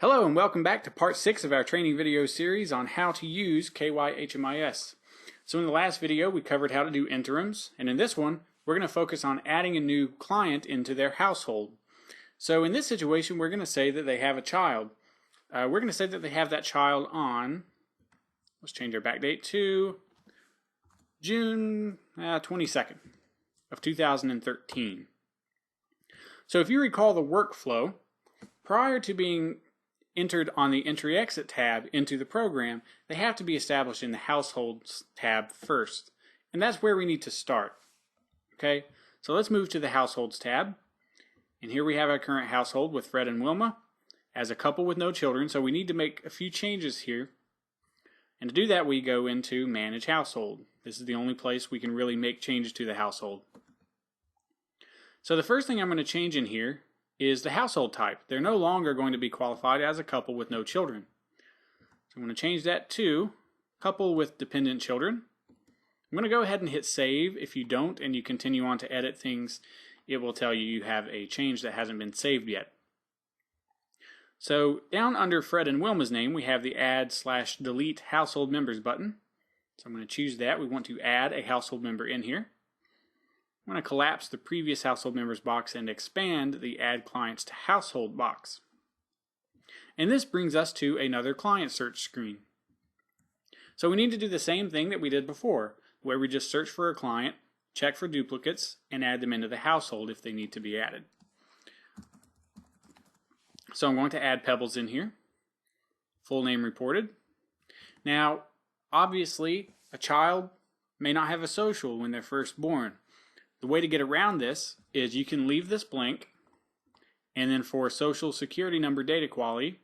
Hello and welcome back to part 6 of our training video series on how to use KYHMIS. So in the last video we covered how to do interims, and in this one we're going to focus on adding a new client into their household. So in this situation we're going to say that they have a child. We're going to say that they have that child on, let's change our back date to June 22nd of 2013. So if you recall the workflow, prior to being entered on the Entry Exit tab into the program, they have to be established in the Households tab first. And that's where we need to start. Okay, so let's move to the Households tab. And here we have our current household with Fred and Wilma as a couple with no children. So we need to make a few changes here. And to do that, we go into Manage Household. This is the only place we can really make changes to the household. So the first thing I'm going to change in here is the household type. They're no longer going to be qualified as a couple with no children. So I'm going to change that to couple with dependent children. I'm going to go ahead and hit save. If you don't and you continue on to edit things, it will tell you you have a change that hasn't been saved yet. So down under Fred and Wilma's name, we have the add/delete household members button. So I'm going to choose that. We want to add a household member in here. I'm going to collapse the previous household members box and expand the add clients to household box. And this brings us to another client search screen. So we need to do the same thing that we did before, where we just search for a client, check for duplicates, and add them into the household if they need to be added. So I'm going to add Pebbles in here. Full name reported. Now, obviously, a child may not have a social when they're first born. The way to get around this is you can leave this blank, and then for Social Security number data quality,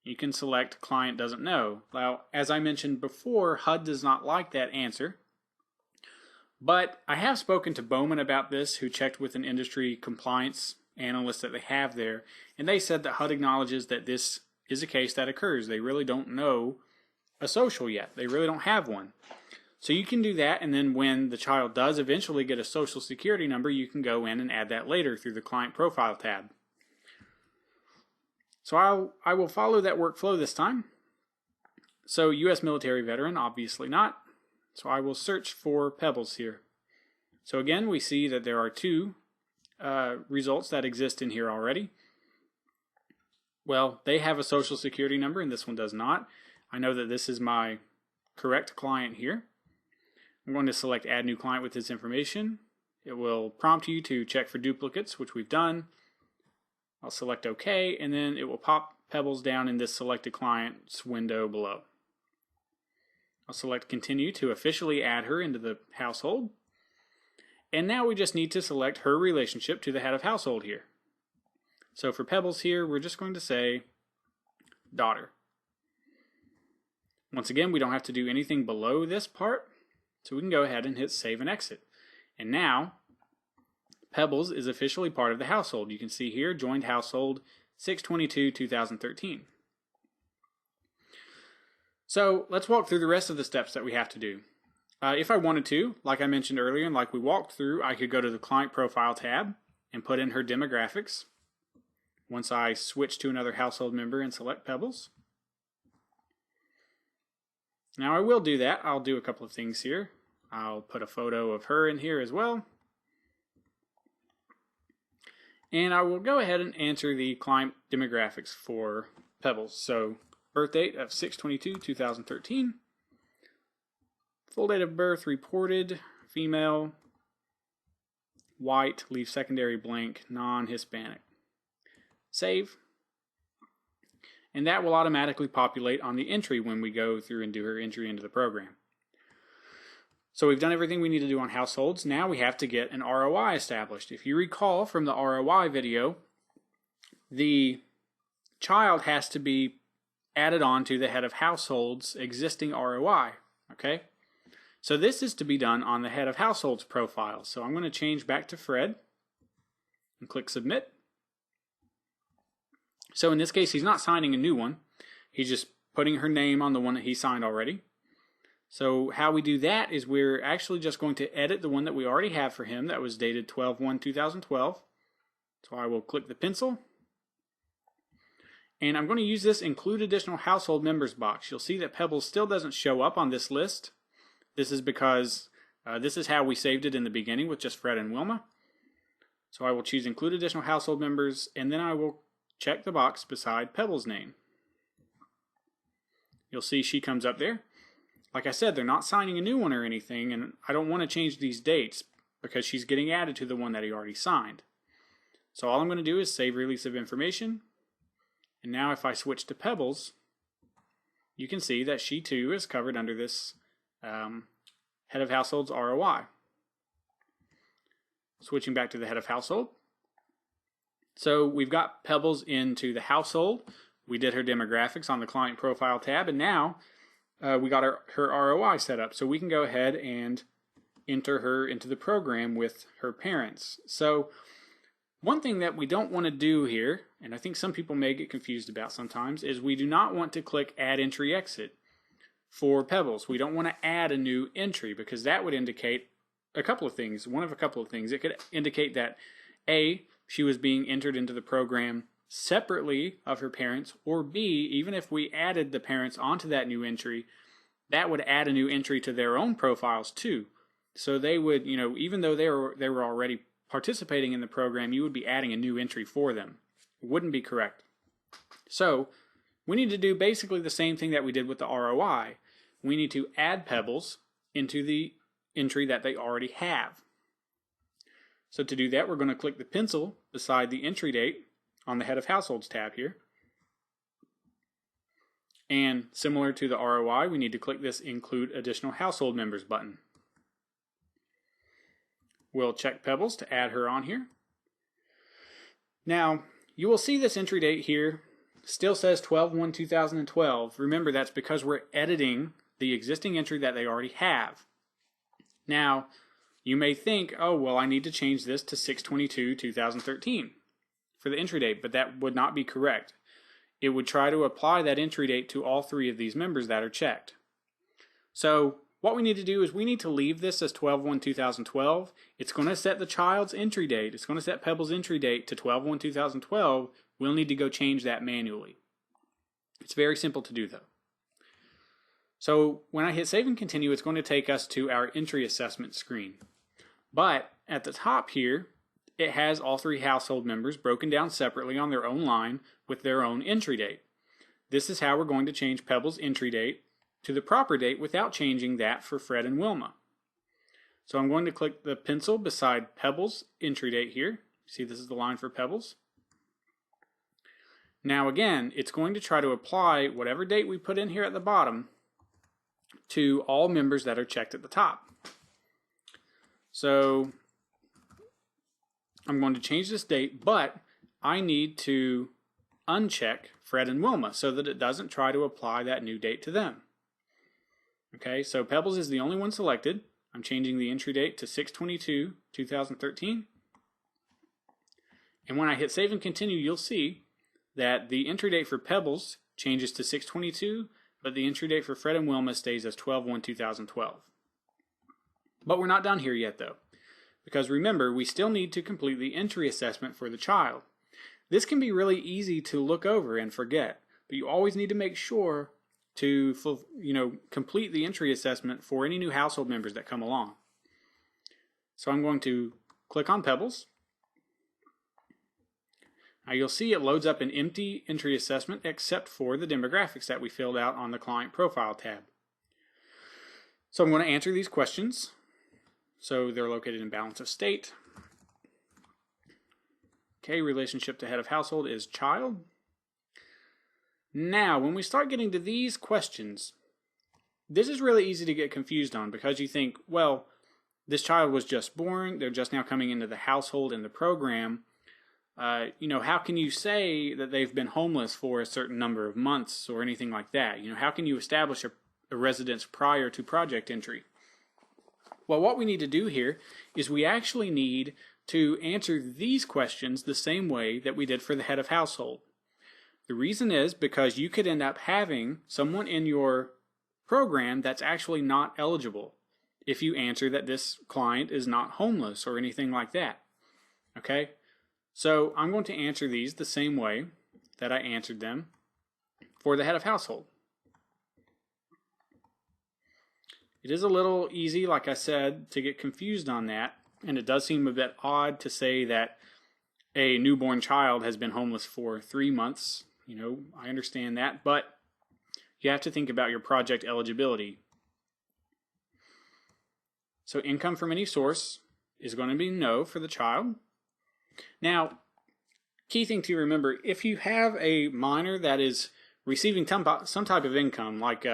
you can select Client Doesn't Know. Now, as I mentioned before, HUD does not like that answer, but I have spoken to Bowman about this, who checked with an industry compliance analyst that they have there, and they said that HUD acknowledges that this is a case that occurs. They really don't know a social yet. They really don't have one. So you can do that, and then when the child does eventually get a Social Security number, you can go in and add that later through the Client Profile tab. So I will follow that workflow this time. So U.S. military veteran, obviously not. So I will search for Pebbles here. So again, we see that there are two results that exist in here already. Well, they have a Social Security number, and this one does not. I know that this is my correct client here. I'm going to select Add New Client with this information. It will prompt you to check for duplicates, which we've done. I'll select OK, and then it will pop Pebbles down in this Selected Clients window below. I'll select Continue to officially add her into the household. And now we just need to select her relationship to the head of household here. So for Pebbles here, we're just going to say daughter. Once again, we don't have to do anything below this part. So we can go ahead and hit save and exit. And now, Pebbles is officially part of the household. You can see here, joined household 6/22/2013. So let's walk through the rest of the steps that we have to do. If I wanted to, like I mentioned earlier and like we walked through, I could go to the Client Profile tab and put in her demographics. Once I switch to another household member and select Pebbles. Now I will do that. I'll do a couple of things here. I'll put a photo of her in here as well. And I will go ahead and enter the client demographics for Pebbles. So birth date of 6/22/2013. Full date of birth reported, female, white, leave secondary blank, non-Hispanic. Save. And that will automatically populate on the entry when we go through and do her entry into the program. So we've done everything we need to do on households. Now we have to get an ROI established. If you recall from the ROI video, the child has to be added on to the head of households existing ROI. Okay? So this is to be done on the head of households profile. So I'm going to change back to Fred and click submit. So in this case, he's not signing a new one. He's just putting her name on the one that he signed already. So how we do that is we're actually just going to edit the one that we already have for him that was dated 12/1/2012. So I will click the pencil And I'm going to use this include additional household members box. You'll see that Pebbles still doesn't show up on this list. This is because this is how we saved it in the beginning with just Fred and Wilma. So I will choose include additional household members, and then I will check the box beside Pebbles' name. You'll see she comes up there. Like I said, they're not signing a new one or anything, and I don't want to change these dates because she's getting added to the one that he already signed. So all I'm going to do is save release of information. And now if I switch to Pebbles, you can see that she too is covered under this head of household's ROI. Switching back to the head of household. So we've got Pebbles into the household. We did her demographics on the client profile tab, and now we got her ROI set up. So we can go ahead and enter her into the program with her parents. So one thing that we don't want to do here, and I think some people may get confused about sometimes, is we do not want to click Add Entry Exit for Pebbles. We don't want to add a new entry because that would indicate a couple of things. One of a couple of things. It could indicate that A, she was being entered into the program separately of her parents, or B, even if we added the parents onto that new entry, that would add a new entry to their own profiles too. So they would, even though they were already participating in the program, you would be adding a new entry for them. It wouldn't be correct. So we need to do basically the same thing that we did with the ROI. We need to add Pebbles into the entry that they already have. So to do that, we're going to click the pencil beside the entry date on the Head of Households tab here. And similar to the ROI, we need to click this Include Additional Household Members button. We'll check Pebbles to add her on here. Now, you will see this entry date here still says 12/1/2012. Remember, that's because we're editing the existing entry that they already have. Now, you may think, oh, well, I need to change this to 6/22/2013 for the entry date, but that would not be correct. It would try to apply that entry date to all three of these members that are checked. So what we need to do is we need to leave this as 12/1/2012. It's going to set the child's entry date. It's going to set Pebbles' entry date to 12/1/2012. We'll need to go change that manually. It's very simple to do though. So when I hit save and continue, it's going to take us to our entry assessment screen. But at the top here, it has all three household members broken down separately on their own line with their own entry date. This is how we're going to change Pebbles' entry date to the proper date without changing that for Fred and Wilma. So I'm going to click the pencil beside Pebbles' entry date here. See, this is the line for Pebbles. Now again, it's going to try to apply whatever date we put in here at the bottom to all members that are checked at the top. So I'm going to change this date, but I need to uncheck Fred and Wilma so that it doesn't try to apply that new date to them. Okay, so Pebbles is the only one selected. I'm changing the entry date to 6/22/2013. And when I hit save and continue, you'll see that the entry date for Pebbles changes to 6/22, but the entry date for Fred and Wilma stays as 12/1/2012. But we're not done here yet though, because remember, we still need to complete the entry assessment for the child. This can be really easy to look over and forget, but you always need to make sure to complete the entry assessment for any new household members that come along. So I'm going to click on Pebbles. Now you'll see it loads up an empty entry assessment except for the demographics that we filled out on the Client Profile tab. So I'm going to answer these questions. So they're located in balance of state. Okay, relationship to head of household is child. Now, when we start getting to these questions, this is really easy to get confused on because you think, well, this child was just born, they're just now coming into the household in the program. How can you say that they've been homeless for a certain number of months or anything like that? How can you establish a residence prior to project entry? Well, what we need to do here is we actually need to answer these questions the same way that we did for the head of household. The reason is because you could end up having someone in your program that's actually not eligible if you answer that this client is not homeless or anything like that. Okay? So I'm going to answer these the same way that I answered them for the head of household. It is a little easy, like I said, to get confused on that, and it does seem a bit odd to say that a newborn child has been homeless for 3 months. You know, I understand that, but you have to think about your project eligibility. So income from any source is going to be no for the child. Now, key thing to remember, if you have a minor that is receiving some type of income, like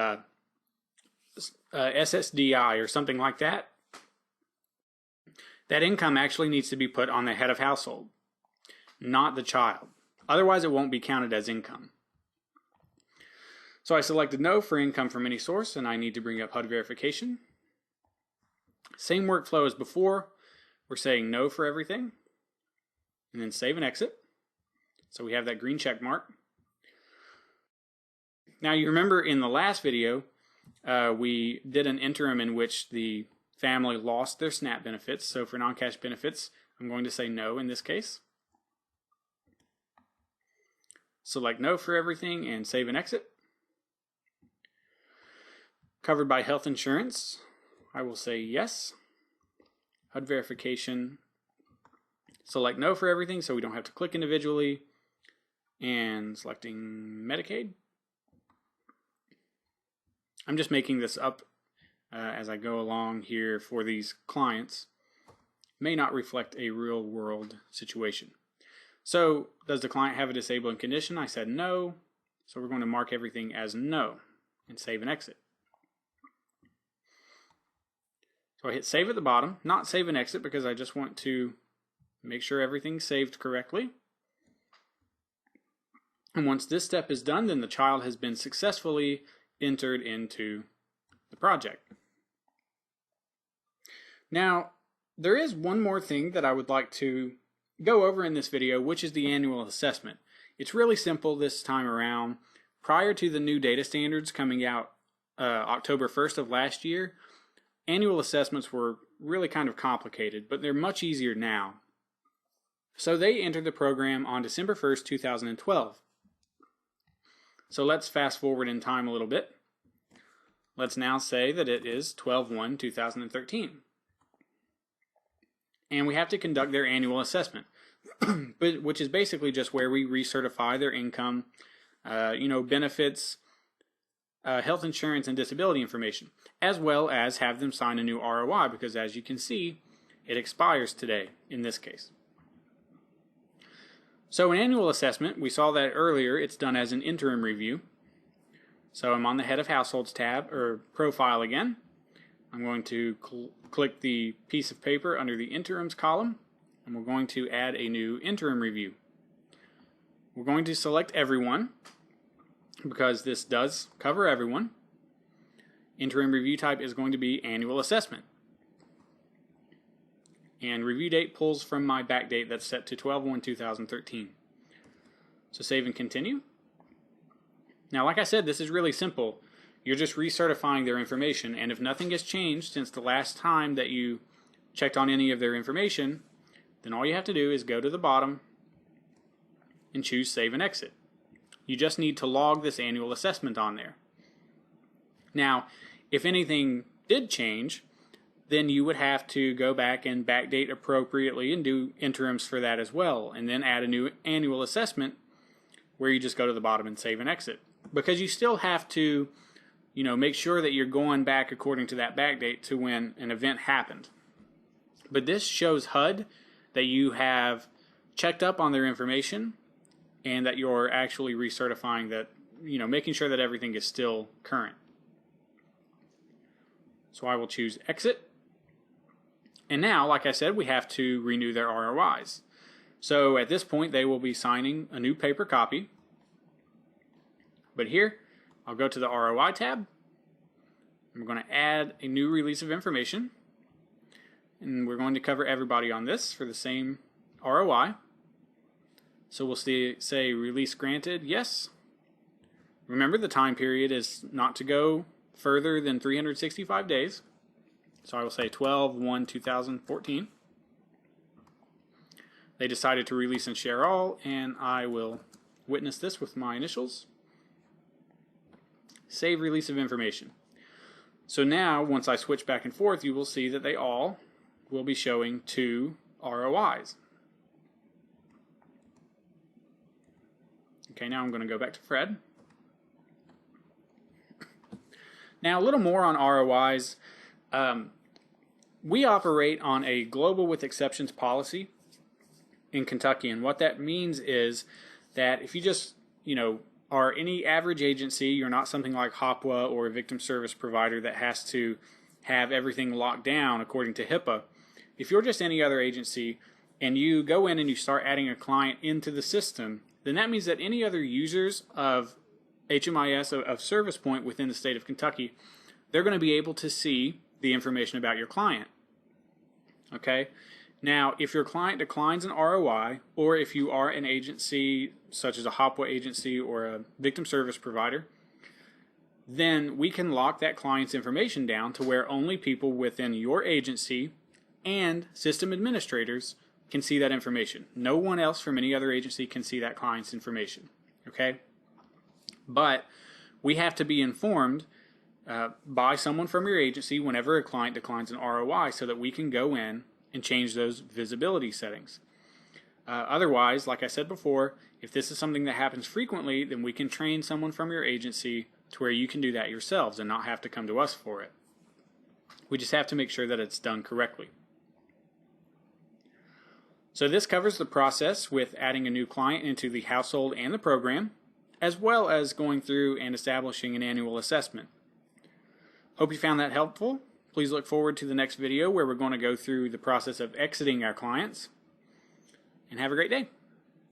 SSDI or something like that, that income actually needs to be put on the head of household, not the child. Otherwise, it won't be counted as income. So I selected no for income from any source, and I need to bring up HUD verification. Same workflow as before. We're saying no for everything, and then save and exit. So we have that green check mark. Now you remember in the last video, we did an interim in which the family lost their SNAP benefits. So for non-cash benefits, I'm going to say no in this case. Select no for everything and save and exit. Covered by health insurance, I will say yes. HUD verification, select no for everything so we don't have to click individually. And selecting Medicaid. I'm just making this up as I go along here for these clients. May not reflect a real world situation. So, does the client have a disabling condition? I said no. So we're going to mark everything as no and save and exit. So I hit save at the bottom, not save and exit because I just want to make sure everything's saved correctly. And once this step is done, then the child has been successfully entered into the project. Now, there is one more thing that I would like to go over in this video, which is the annual assessment. It's really simple this time around. Prior to the new data standards coming out October 1st of last year, annual assessments were really kind of complicated, but they're much easier now. So they entered the program on December 1st, 2012. So let's fast forward in time a little bit. Let's now say that it is 12/1/2013. And we have to conduct their annual assessment, which is basically just where we recertify their income, benefits, health insurance, and disability information, as well as have them sign a new ROI, because as you can see, it expires today in this case. So an annual assessment, we saw that earlier, it's done as an interim review. So I'm on the Head of Households tab, or profile again. I'm going to click the piece of paper under the interims column, and we're going to add a new interim review. We're going to select everyone, because this does cover everyone. Interim review type is going to be annual assessment. And review date pulls from my back date that's set to 12/1/2013. So save and continue. Now, like I said, this is really simple. You're just recertifying their information, and if nothing has changed since the last time that you checked on any of their information, then all you have to do is go to the bottom and choose Save and Exit. You just need to log this annual assessment on there. Now, if anything did change, then you would have to go back and backdate appropriately and do interims for that as well, and then add a new annual assessment where you just go to the bottom and save and exit. Because you still have to, make sure that you're going back according to that backdate to when an event happened. But this shows HUD that you have checked up on their information and that you're actually recertifying that, making sure that everything is still current. So I will choose Exit. And now, like I said, we have to renew their ROIs. So at this point, they will be signing a new paper copy. But here, I'll go to the ROI tab. I'm going to add a new release of information. And we're going to cover everybody on this for the same ROI. So we'll say release granted, yes. Remember, the time period is not to go further than 365 days. So I will say 12/1/2014. They decided to release and share all, and I will witness this with my initials. Save release of information. So now, once I switch back and forth, you will see that they all will be showing 2 ROIs. Okay, now I'm going to go back to Fred. Now, a little more on ROIs. We operate on a global with exceptions policy in Kentucky, and what that means is that if you just, are any average agency, you're not something like HOPWA or a victim service provider that has to have everything locked down according to HIPAA. If you're just any other agency and you go in and you start adding a client into the system, then that means that any other users of HMIS of ServicePoint within the state of Kentucky, they're going to be able to see the information about your client. Okay? Now, if your client declines an ROI, or if you are an agency such as a HOPWA agency or a victim service provider, then we can lock that client's information down to where only people within your agency and system administrators can see that information. No one else from any other agency can see that client's information. Okay? But we have to be informed by someone from your agency whenever a client declines an ROI so that we can go in and change those visibility settings. Otherwise, like I said before, if this is something that happens frequently, then we can train someone from your agency to where you can do that yourselves and not have to come to us for it. We just have to make sure that it's done correctly. So this covers the process with adding a new client into the household and the program, as well as going through and establishing an annual assessment. Hope you found that helpful. Please look forward to the next video where we're going to go through the process of exiting our clients. And have a great day.